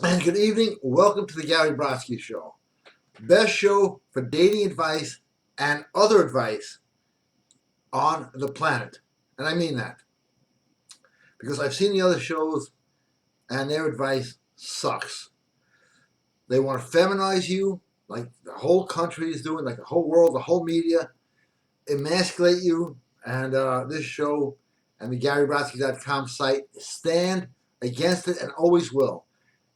And good evening. Welcome to the Gary Brodsky Show. Best show for dating advice and other advice on the planet. And I mean that because I've seen the other shows and their advice sucks. They want to feminize you like the whole country is doing, like the whole world, the whole media, emasculate you. And this show and the GaryBrodsky.com site stand against it and always will.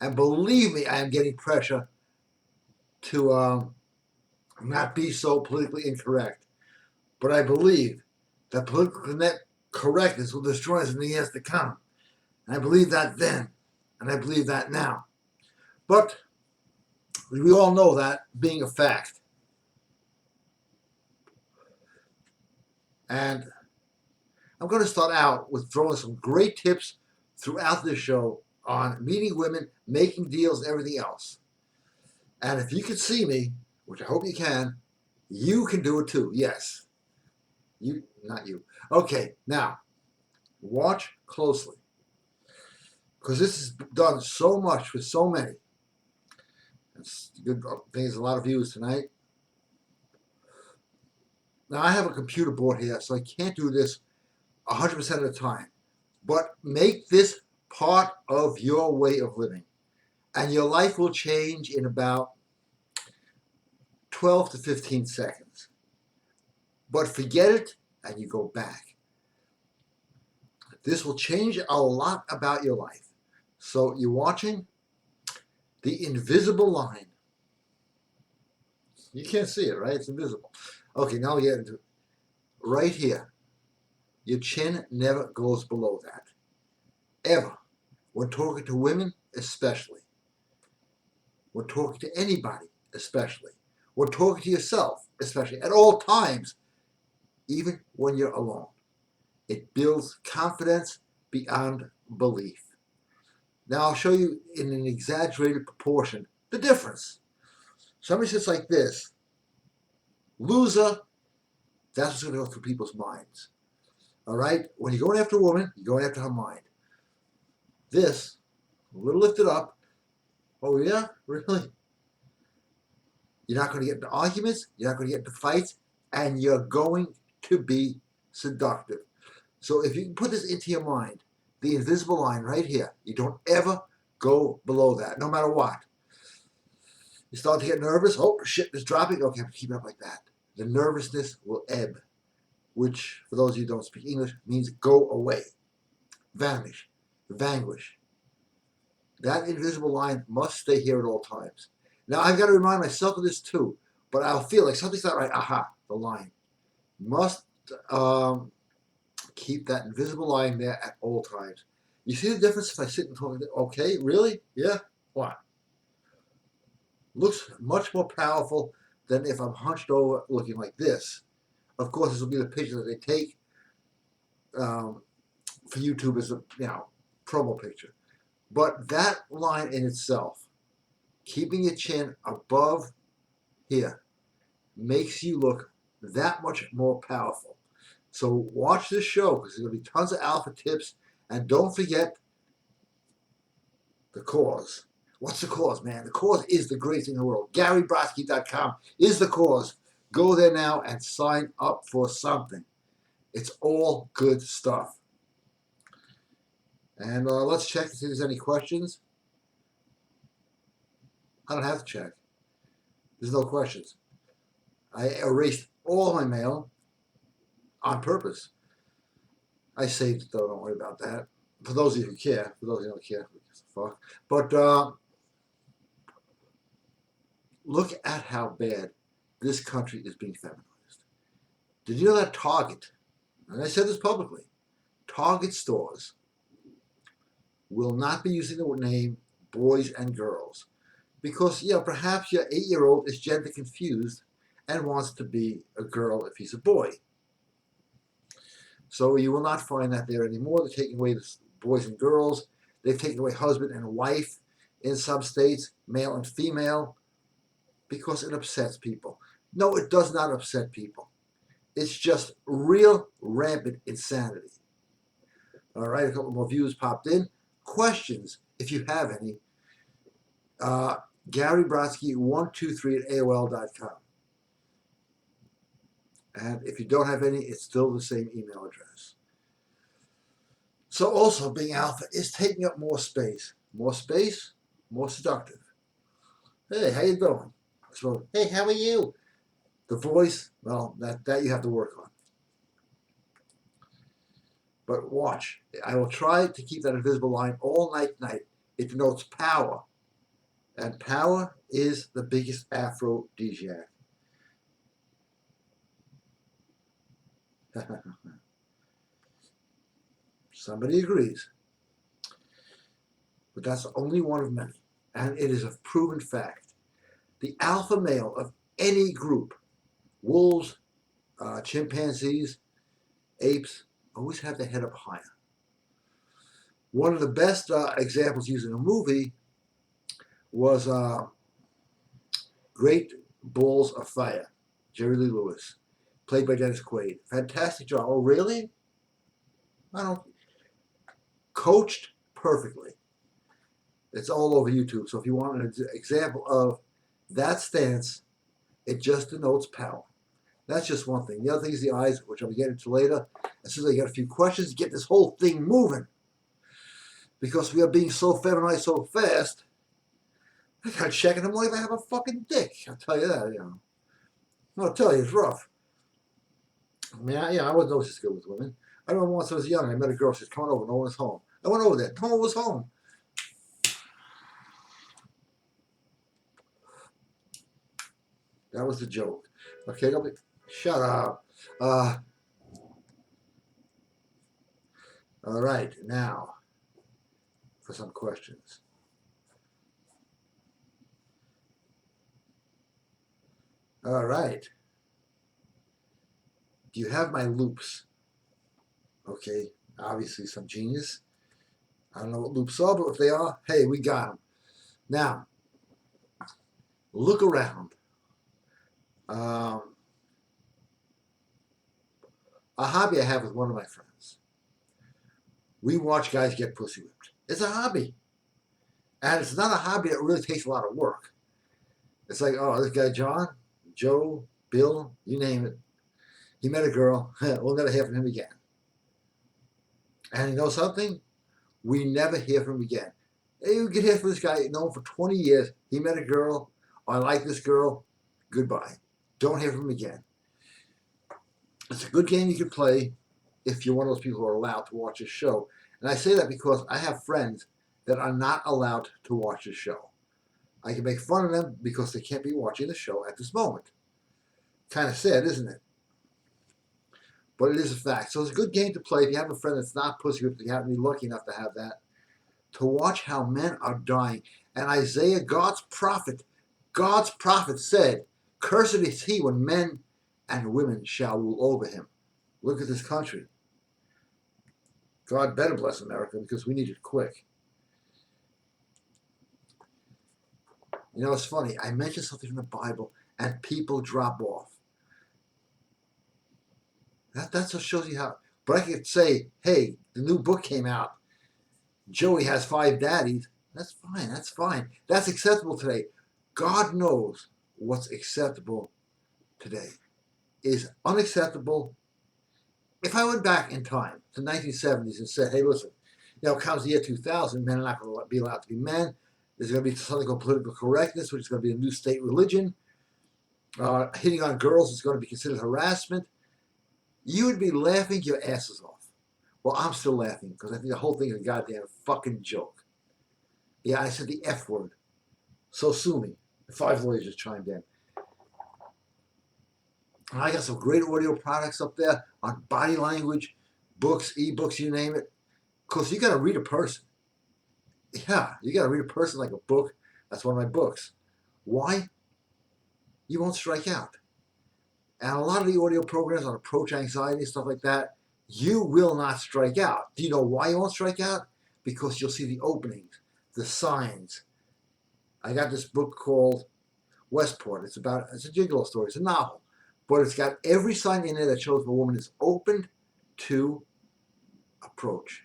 And believe me, I am getting pressure to not be so politically incorrect. But I believe that political correctness will destroy us in the years to come. And I believe that then, and I believe that now. But we all know that being a fact. And I'm going to start out with throwing some great tips throughout this show on meeting women, making deals, everything else. And if you can see me, which I hope you can do it too. Yes. You, not you. Okay, now watch closely because this is done so much with so many. It's good thing there's a lot of views tonight. Now I have a computer board here, so I can't do this 100% of the time. But make this part of your way of living, and your life will change in about 12 to 15 seconds. But forget it, and you go back. This will change a lot about your life. So you're watching the invisible line. You can't see it, right? It's invisible. Okay, now we get into right here. Your chin never goes below that. Ever. When talking to women, especially. When talking to anybody, especially. When talking to yourself, especially. At all times, even when you're alone. It builds confidence beyond belief. Now I'll show you in an exaggerated proportion the difference. Somebody sits like this. Loser, that's what's going to go through people's minds. All right? When you're going after a woman, you're going after her mind. This, a little lifted up. Oh, yeah? Really? You're not going to get into arguments. You're not going to get into fights. And you're going to be seductive. So if you can put this into your mind, the invisible line right here, you don't ever go below that, no matter what. You start to get nervous. Oh, shit, it's dropping. Okay, I'm keep it up like that. The nervousness will ebb, which, for those of you who don't speak English, means go away, vanish, vanquish. That invisible line must stay here at all times. Now, I've got to remind myself of this too, but I'll feel like something's not right. Aha, the line. Must keep that invisible line there at all times. You see the difference if I sit and talk? Okay, really? Yeah? What? Looks much more powerful than if I'm hunched over looking like this. Of course, this will be the picture that they take for YouTube as a promo picture. But that line in itself, keeping your chin above here, makes you look that much more powerful. So watch this show because there's going to be tons of alpha tips. And don't forget the cause. What's the cause, man? The cause is the greatest thing in the world. GaryBrodsky.com is the cause. Go there now and sign up for something. It's all good stuff. And let's check to see if there's any questions. I don't have to check. There's no questions. I erased all my mail on purpose. I saved it though, don't worry about that. For those of you who care, for those of you who don't care, who gives a fuck. But look at how bad this country is being feminized. Did you know that Target, and I said this publicly, Target stores will not be using the name boys and girls because, perhaps your 8-year-old is gender confused and wants to be a girl if he's a boy. So you will not find that there anymore. They're taking away the boys and girls. They've taken away husband and wife in some states, male and female, because it upsets people. No, it does not upset people. It's just real rampant insanity. All right, a couple more views popped in. Questions, if you have any. Gary Brodsky 123 at AOL.com. And if you don't have any, it's still the same email address. So also being alpha is taking up more space. More space, more seductive. Hey, how you doing? So, hey, how are you? The voice, well, that you have to work on. But watch. I will try to keep that invisible line all night. It denotes power. And power is the biggest aphrodisiac. Somebody agrees. But that's only one of many. And it is a proven fact. The alpha male of any group, wolves, chimpanzees, apes, always have their head up higher. One of the best examples used in a movie was Great Balls of Fire, Jerry Lee Lewis, played by Dennis Quaid. Fantastic job. Oh, really? I don't. Coached perfectly. It's all over YouTube. So if you want an example of that stance, it just denotes power. That's just one thing. The other thing is the eyes, which I'll be getting to later. As soon as I get a few questions, get this whole thing moving. Because we are being so feminized so fast, I gotta check in the morning if I have a fucking dick. I'll tell you that, I'll tell you, it's rough. I mean, I wasn't always this good with women. I remember once I was young, I met a girl, she was coming over, no one was home. I went over there, no one was home. That was the joke. Okay, shut up. All right, now for some questions. All right. Do you have my loops? Okay, obviously some genius. I don't know what loops are, but if they are, hey, we got them. Now, look around. A hobby I have with one of my friends. We watch guys get pussy whipped. It's a hobby. And it's not a hobby that really takes a lot of work. It's like, oh, this guy John, Joe, Bill, you name it. He met a girl. We'll never hear from him again. And you know something? We never hear from him again. Hey, you get hear from this guy, known for 20 years. He met a girl. I like this girl. Goodbye. Don't hear from him again. It's a good game you can play if you're one of those people who are allowed to watch a show. And I say that because I have friends that are not allowed to watch the show. I can make fun of them because they can't be watching the show at this moment. Kind of sad, isn't it? But it is a fact. So it's a good game to play if you have a friend that's not pussy whipped. You happen to be lucky enough to have that. To watch how men are dying. And Isaiah, God's prophet said, "Cursed is he when men and women shall rule over him." Look at this country. God better bless America because we need it quick. You know, it's funny. I mentioned something from the Bible and people drop off. That just shows you how. But I could say, hey, the new book came out. Joey has 5 daddies. That's fine. That's fine. That's acceptable today. God knows what's acceptable today. Is unacceptable. If I went back in time to the 1970s and said, hey, listen, comes the year 2000, men are not going to be allowed to be men. There's going to be something called political correctness, which is going to be a new state religion. Hitting on girls is going to be considered harassment. You would be laughing your asses off. Well, I'm still laughing because I think the whole thing is a goddamn fucking joke. Yeah, I said the F word. So sue me. The 5 lawyers just chimed in. And I got some great audio products up there on body language, books, ebooks, you name it. Because you got to read a person. Yeah, you got to read a person like a book. That's one of my books. Why? You won't strike out. And a lot of the audio programs on approach anxiety, stuff like that, you will not strike out. Do you know why you won't strike out? Because you'll see the openings, the signs. I got this book called Westport. It's a gigolo story. It's a novel. But it's got every sign in there that shows a woman is open to approach.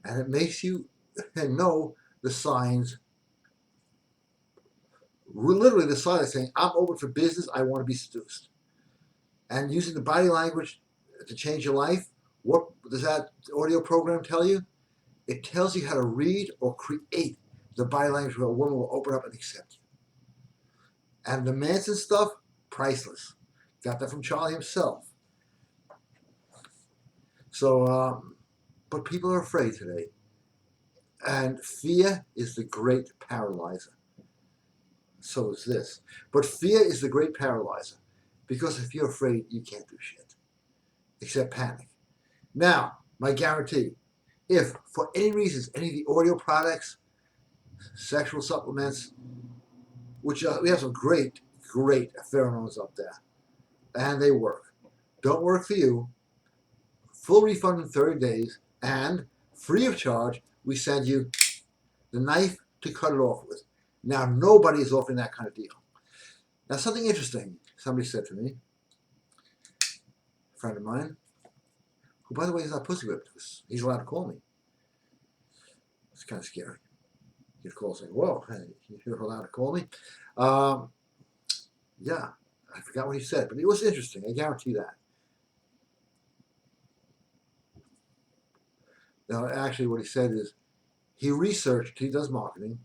And it makes you know the signs, literally the signs saying, I'm open for business, I want to be seduced. And using the body language to change your life, what does that audio program tell you? It tells you how to read or create the body language where a woman will open up and accept you. And the Manson stuff, priceless. Got that from Charlie himself. So, but people are afraid today. And fear is the great paralyzer. So is this. But fear is the great paralyzer. Because if you're afraid, you can't do shit. Except panic. Now, my guarantee, if for any reasons, any of the audio products, sexual supplements, which we have some great pheromones up there, and they work. Don't work for you. Full refund in 30 days, and free of charge, we send you the knife to cut it off with. Now, nobody is offering that kind of deal. Now, something interesting somebody said to me, a friend of mine, who, by the way, is not pussy whipped because he's allowed to call me. It's kind of scary. He calls saying, whoa, hey, you're allowed to call me? Yeah, I forgot what he said, but it was interesting. I guarantee that. Now, actually, what he said is he researched, he does marketing,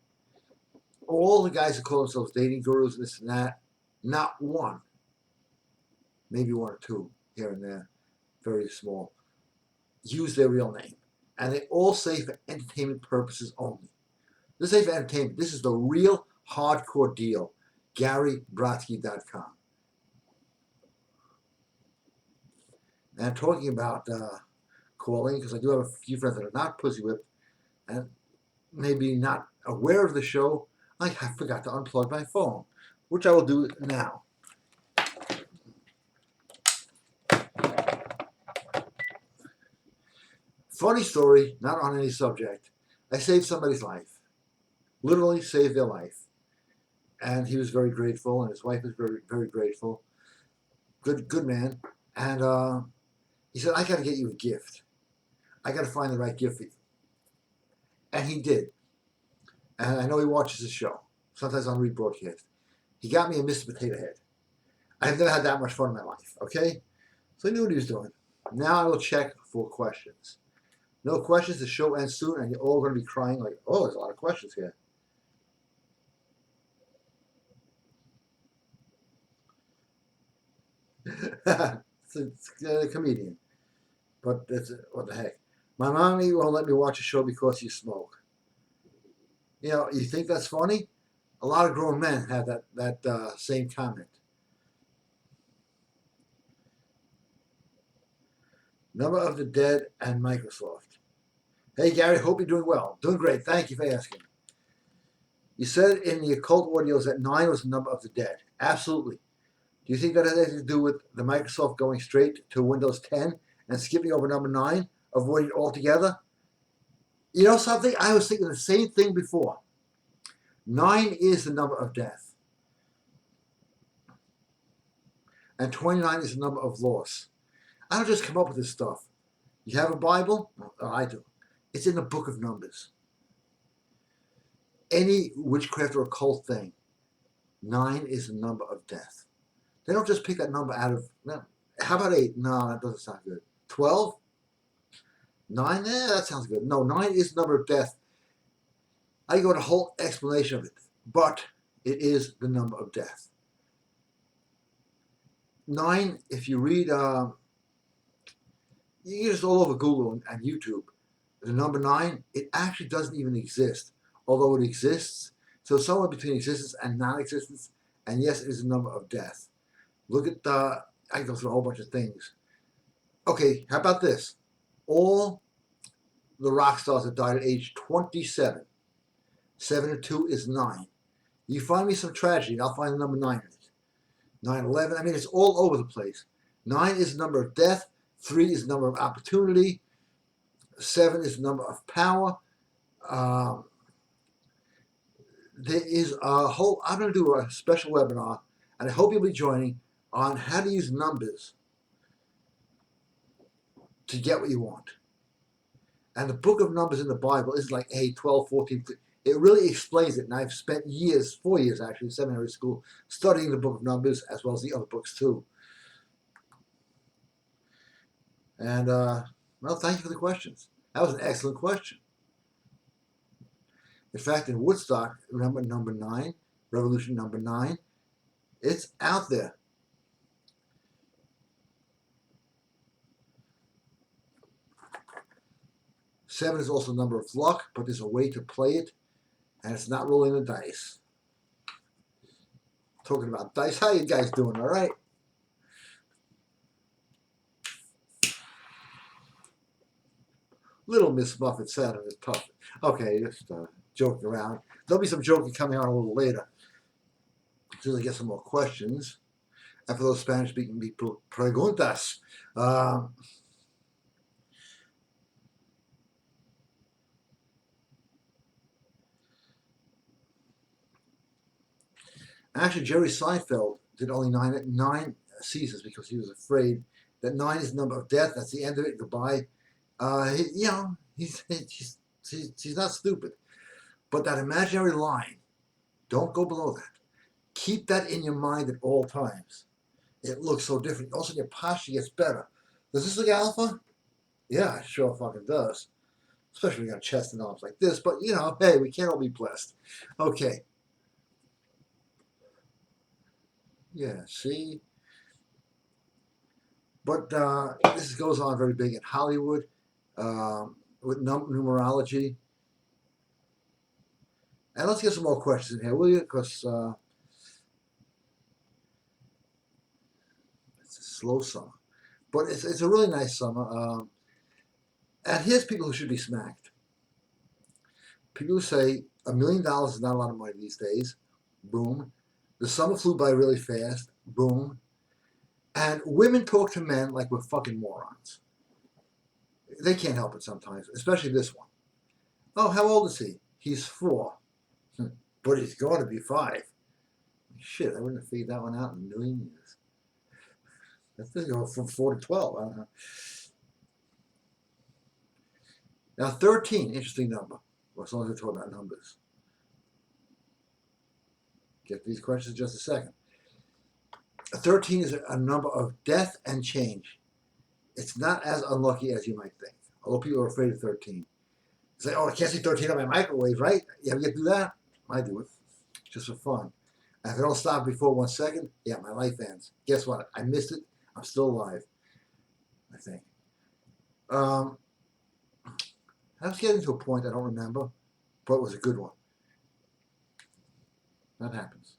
all the guys who call themselves dating gurus, this and that, not one, maybe one or two here and there, very small, use their real name. And they all say for entertainment purposes only. This say for entertainment. This is the real hardcore deal. GaryBrodsky.com. And talking about calling, because I do have a few friends that are not pussy whipped and maybe not aware of the show, I forgot to unplug my phone, which I will do now. Funny story, not on any subject. I saved somebody's life. Literally saved their life. And he was very grateful, and his wife was very, very grateful. Good man. And he said, I got to get you a gift. I got to find the right gift for you. And he did. And I know he watches the show, sometimes on rebroadcast. He got me a Mr. Potato Head. I've never had that much fun in my life, okay? So he knew what he was doing. Now I will check for questions. No questions, the show ends soon, and you're all going to be crying like, oh, there's a lot of questions here. It's a comedian. But that's what the heck. My mommy won't let me watch a show because you smoke. You know, you think that's funny? A lot of grown men have that same comment. Number of the Dead and Microsoft. Hey, Gary, hope you're doing well. Doing great. Thank you for asking. You said in the occult audios that 9 was the number of the dead. Absolutely. Do you think that has anything to do with the Microsoft going straight to Windows 10 and skipping over number 9, avoiding it altogether? You know something? I was thinking the same thing before. 9 is the number of death. And 29 is the number of loss. I don't just come up with this stuff. You have a Bible? Oh, I do. It's in the book of Numbers. Any witchcraft or occult thing, 9 is the number of death. They don't just pick that number out of, no. How about 8? No, that doesn't sound good. 12? 9? That sounds good. No, 9 is the number of death. I go into a whole explanation of it, but it is the number of death. 9, if you read, you get just all over Google and YouTube, the number 9, it actually doesn't even exist, although it exists. So somewhere between existence and non-existence, and yes, it is the number of death. Look at I go through a whole bunch of things. Okay, how about this? All the rock stars that died at age 27, 7 and 2 is 9. You find me some tragedy, I'll find the number 9 in it. 9/11, I mean, it's all over the place. 9 is the number of death, 3 is the number of opportunity, 7 is the number of power. There is a whole, I'm going to do a special webinar, and I hope you'll be joining, on how to use numbers to get what you want. And the book of Numbers in the Bible is like 8, 12, 14. It really explains it, and I've spent years, 4 years actually, in seminary school, studying the book of Numbers as well as the other books too. And, well, thank you for the questions. That was an excellent question. In fact, in Woodstock, remember number 9, revolution number 9, it's out there. Seven is also a number of luck, but there's a way to play it, and it's not rolling the dice. Talking about dice, how you guys doing, all right? Little Miss Muffet sounded tough. Okay, just joking around. There'll be some joking coming on a little later. As soon as I get some more questions. And for those Spanish-speaking people, preguntas. Actually, Jerry Seinfeld did only nine seasons because he was afraid that 9 is the number of death. That's the end of it. Goodbye. He's not stupid. But that imaginary line, don't go below that. Keep that in your mind at all times. It looks so different. Also, your posture gets better. Does this look alpha? Yeah, it sure fucking does. Especially when you got chest and arms like this. But, hey, we can't all be blessed. Okay. Yeah, see? But this goes on very big in Hollywood with numerology. And let's get some more questions in here, will you? Because it's a slow summer. But it's a really nice summer. And here's people who should be smacked. People who say $1 million is not a lot of money these days. Boom. The summer flew by really fast. Boom. And women talk to men like we're fucking morons. They can't help it sometimes, especially this one. Oh, how old is he? He's 4. But he's going to be 5. Shit, I wouldn't have figured that one out in a million years. That's going to go from 4 to 12. I don't know. Now, 13, interesting number. Well, as long as I talk about numbers. Get these questions in just a second. 13 is a number of death and change. It's not as unlucky as you might think. Although people are afraid of 13. Say, oh, I can't see 13 on my microwave, right? You ever get to do that? I do it. Just for fun. And if I don't stop before 1 second, yeah, my life ends. Guess what? I missed it. I'm still alive, I think. I was getting to a point I don't remember, but it was a good one. That happens.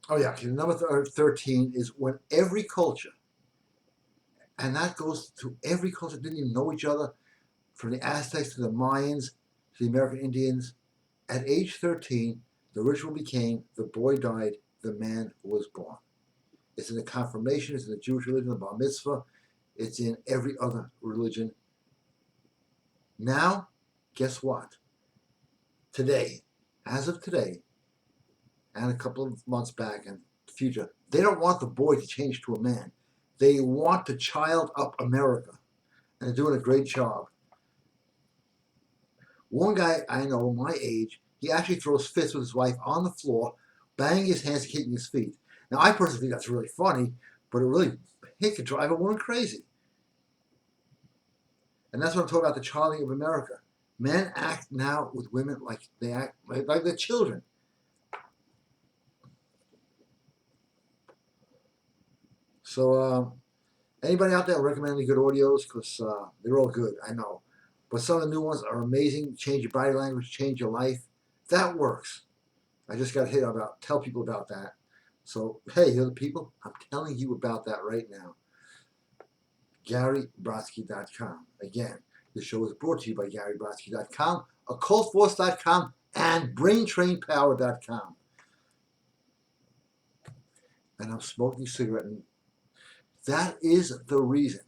Oh, yeah. Okay, number 13 is when every culture, and that goes to every culture, didn't even know each other, from the Aztecs to the Mayans to the American Indians. At age 13, the ritual became the boy died, the man was born. It's in the confirmation, it's in the Jewish religion, the bar mitzvah, it's in every other religion. Now, guess what? Today, as of today, and a couple of months back and the future, they don't want the boy to change to a man. They want to child up America. And they're doing a great job. One guy I know, my age, he actually throws fits with his wife on the floor, banging his hands, kicking his feet. Now, I personally think that's really funny, but it could drive a woman crazy. And that's what I'm talking about, the childing of America. Men act now with women like they act like they're children. So, anybody out there recommend any good audios? Because they're all good, I know. But some of the new ones are amazing. Change your body language, change your life. That works. I just got hit tell people about that. So, hey, you're the people. I'm telling you about that right now. GaryBrodsky.com. Again, the show is brought to you by GaryBrodsky.com, OccultForce.com, and BrainTrainPower.com. And I'm smoking a cigarette, and that is the reason.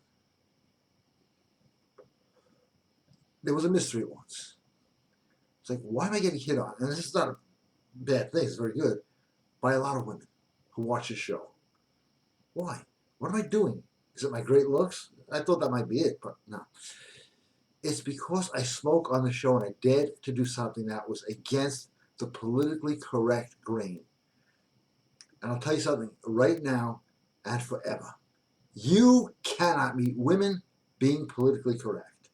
There was a mystery once. It's like, why am I getting hit on? And this is not a bad thing. It's very good. By a lot of women who watch the show. Why? What am I doing? Is it my great looks? I thought that might be it, but no. It's because I spoke on the show and I dared to do something that was against the politically correct grain. And I'll tell you something right now and forever. You cannot meet women being politically correct.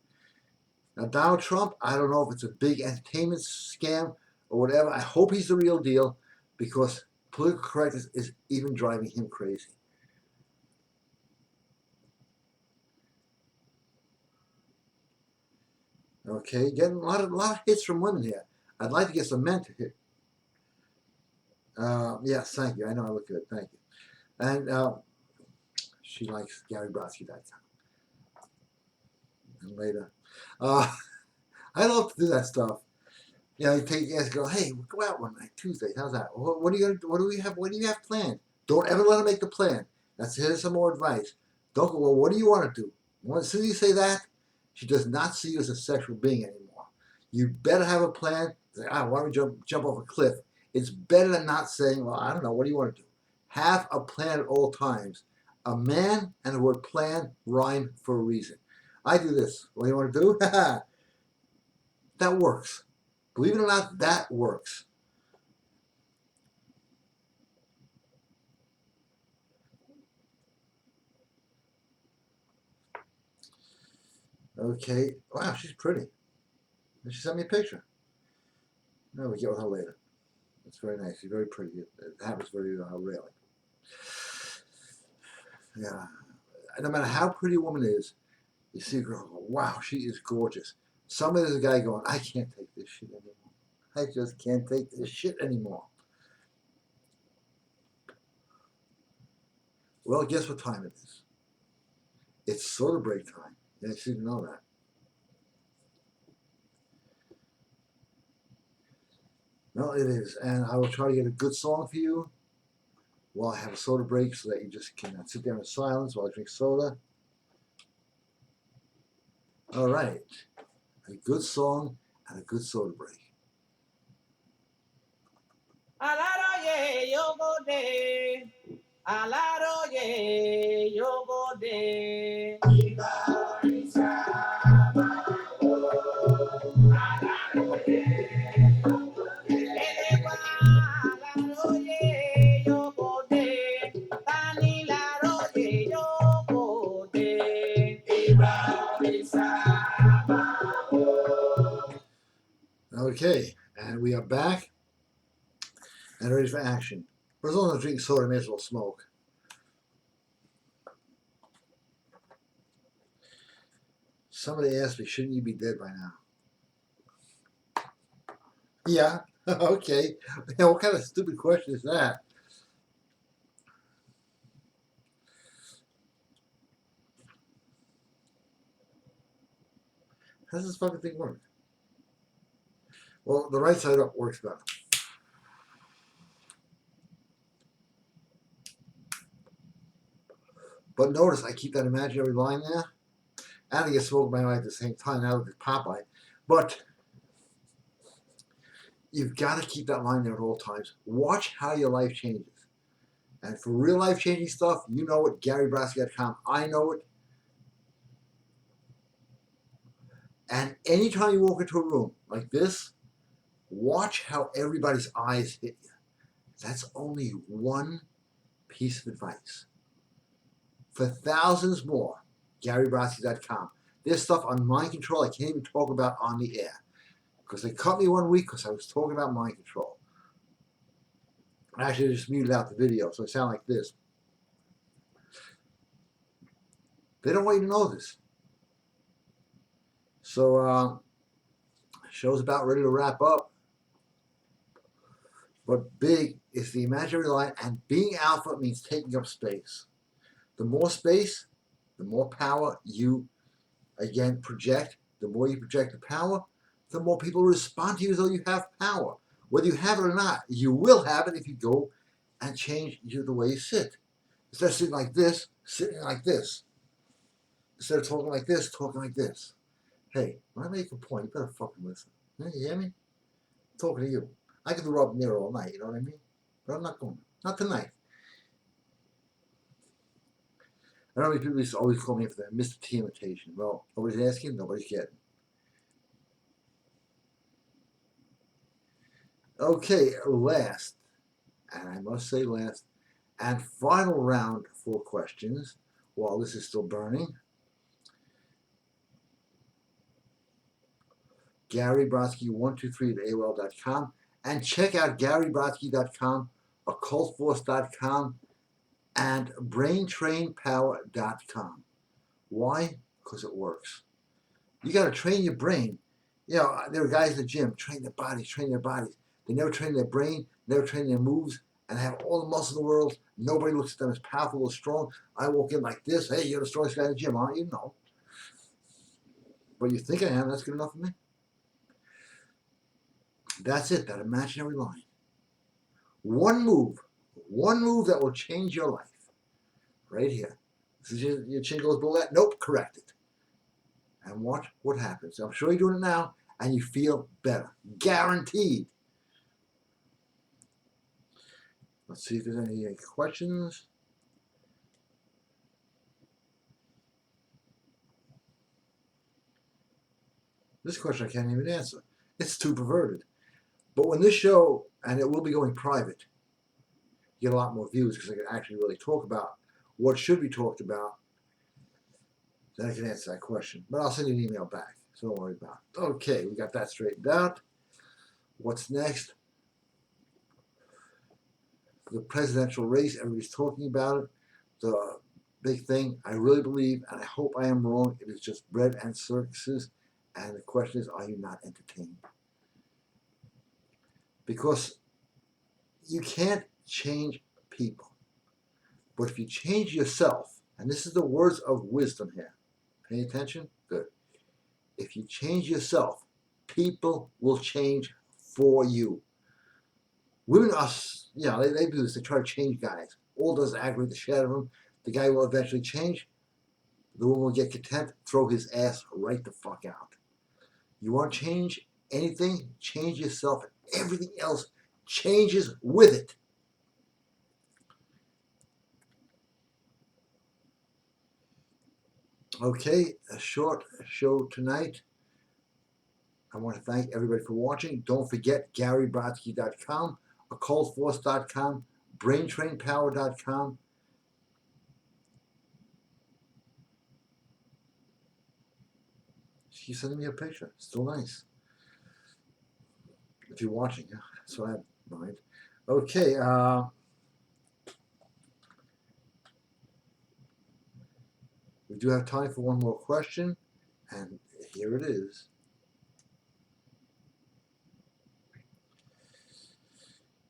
Now, Donald Trump, I don't know if it's a big entertainment scam or whatever. I hope he's the real deal because political correctness is even driving him crazy. Okay, getting a lot of hits from women here. I'd like to get some men to hit. Yes, thank you. I know I look good. Thank you. And she likes Gary Brodsky that time. And later, I love to do that stuff. You know, you ask a girl, hey, we'll go out one night, Tuesday. How's that? What are you gonna? What do we have? What do you have planned? Don't ever let her make the plan. Here's some more advice. Don't go. Well, what do you want to do? Well, as soon as you say that, she does not see you as a sexual being anymore. You better have a plan. Say, why don't we jump off a cliff? It's better than not saying, well, I don't know. What do you want to do? Have a plan at all times. A man and the word plan rhyme for a reason. I do this. What do you want to do? That works. Believe it or not, that works. Okay. Wow, she's pretty. She sent me a picture. No, we get with her later. It's very nice. She's very pretty. It happens very rarely. Yeah. No matter how pretty a woman is, you see a girl go, wow, she is gorgeous. Somebody, there's a guy going, I can't take this shit anymore. I just can't take this shit anymore. Well, guess what time it is? It's soda break time. Yeah, she didn't know that. No, it is. And I will try to get a good song for you while I have a soda break so that you just can sit there in silence while I drink soda. All right. A good song and a good soda break. Alaroye yogode, alaroye yogode. Elewa alaroye yogode, tani laroye yogode. Okay, and we are back and ready for action. But as long as I'm drinking soda, I may as well smoke. Somebody asked me, shouldn't you be dead by now? Yeah, okay. What kind of stupid question is that? How does this fucking thing work? Well, the right side up works better. But notice I keep that imaginary line there. And I get smoked by my at the same time now with Popeye. But you've got to keep that line there at all times. Watch how your life changes. And for real life changing stuff, you know it, GaryBrodsky.com. I know it. And anytime you walk into a room like this, watch how everybody's eyes hit you. That's only one piece of advice. For thousands more, GaryBrodsky.com. There's stuff on mind control I can't even talk about on the air. Because they cut me one week because I was talking about mind control. Actually, I just muted out the video, so I sound like this. They don't want you to know this. So, show's about ready to wrap up. But big is the imaginary line, and being alpha means taking up space. The more space, the more power you, again, project. The more you project the power, the more people respond to you as though you have power. Whether you have it or not, you will have it if you go and change the way you sit. Instead of sitting like this, sitting like this. Instead of talking like this, talking like this. Hey, when I make a point, you better fucking listen. You hear me? I'm talking to you. I could rub near all night, you know what I mean? But I'm not going to. Not tonight. know how many people used to always call me for that Mr. T imitation. Well, nobody's asking, nobody's getting. Okay, last, and I must say last, and final round for questions while this is still burning. Gary Brodsky123 at AOL.com, and check out GaryBrodsky.com, OccultForce.com, and BrainTrainPower.com. Why? Because it works. You got to train your brain. You know, there are guys in the gym train their bodies. They never train their brain, never train their moves, and have all the muscle in the world. Nobody looks at them as powerful or strong. I walk in like this. Hey, you're the strongest guy in the gym, aren't you? No. But you think I am. That's good enough for me. That's it. That imaginary line. One move that will change your life. Right here. Your chin goes below that. Nope. Correct it. And watch what happens. I'm sure you're doing it now, and you feel better. Guaranteed. Let's see if there's any questions. This question I can't even answer. It's too perverted. But when this show, and it will be going private, you get a lot more views because I can actually really talk about what should be talked about, then I can answer that question. But I'll send you an email back, so don't worry about it. Okay, we got that straightened out. What's next? The presidential race, everybody's talking about it. The big thing, I really believe, and I hope I am wrong, it is just bread and circuses. And the question is, are you not entertained? Because you can't change people. But if you change yourself, and this is the words of wisdom here, pay attention? Good. If you change yourself, people will change for you. Women are, they do this. They try to change guys. All does aggravate the shit out of them. The guy will eventually change. The woman will get content, throw his ass right the fuck out. You want to change anything? Change yourself. Everything else changes with it. Okay, a short show tonight. I want to thank everybody for watching. Don't forget GaryBrodsky.com, OccultForce.com, BrainTrainPower.com. She's sending me a picture. Still nice. If you're watching, yeah, that's what I have in mind. Okay, we do have time for one more question, and here it is.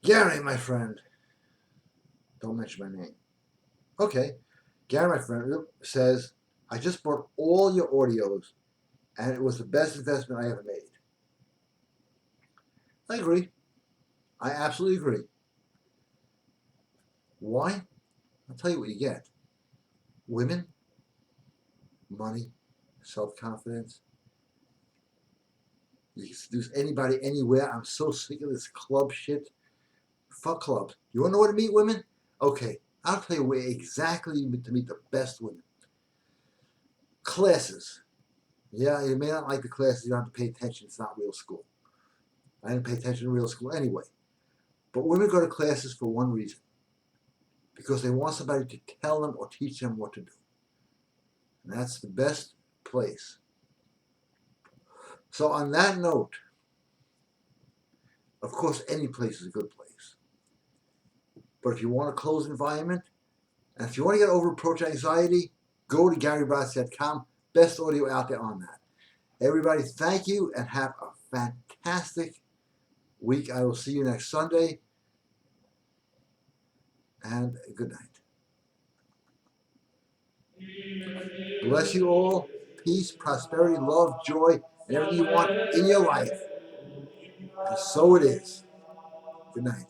Gary, my friend. Don't mention my name. Okay. Gary, my friend, says, I just bought all your audios, and it was the best investment I ever made. I agree. I absolutely agree. Why? I'll tell you what you get. Women, money, self-confidence. You can seduce anybody, anywhere. I'm so sick of this club shit. Fuck clubs. You want to know where to meet women? Okay, I'll tell you where exactly to meet the best women. Classes. Yeah, you may not like the classes. You don't have to pay attention. It's not real school. I didn't pay attention in real school anyway. But women go to classes for one reason. Because they want somebody to tell them or teach them what to do. And that's the best place. So on that note, of course, any place is a good place. But if you want a closed environment, and if you want to get over approach anxiety, go to GaryBrodsky.com. Best audio out there on that. Everybody, thank you and have a fantastic week. I will see you next Sunday. And good night. Bless you all. Peace, prosperity, love, joy, and everything you want in your life. And so it is. Good night.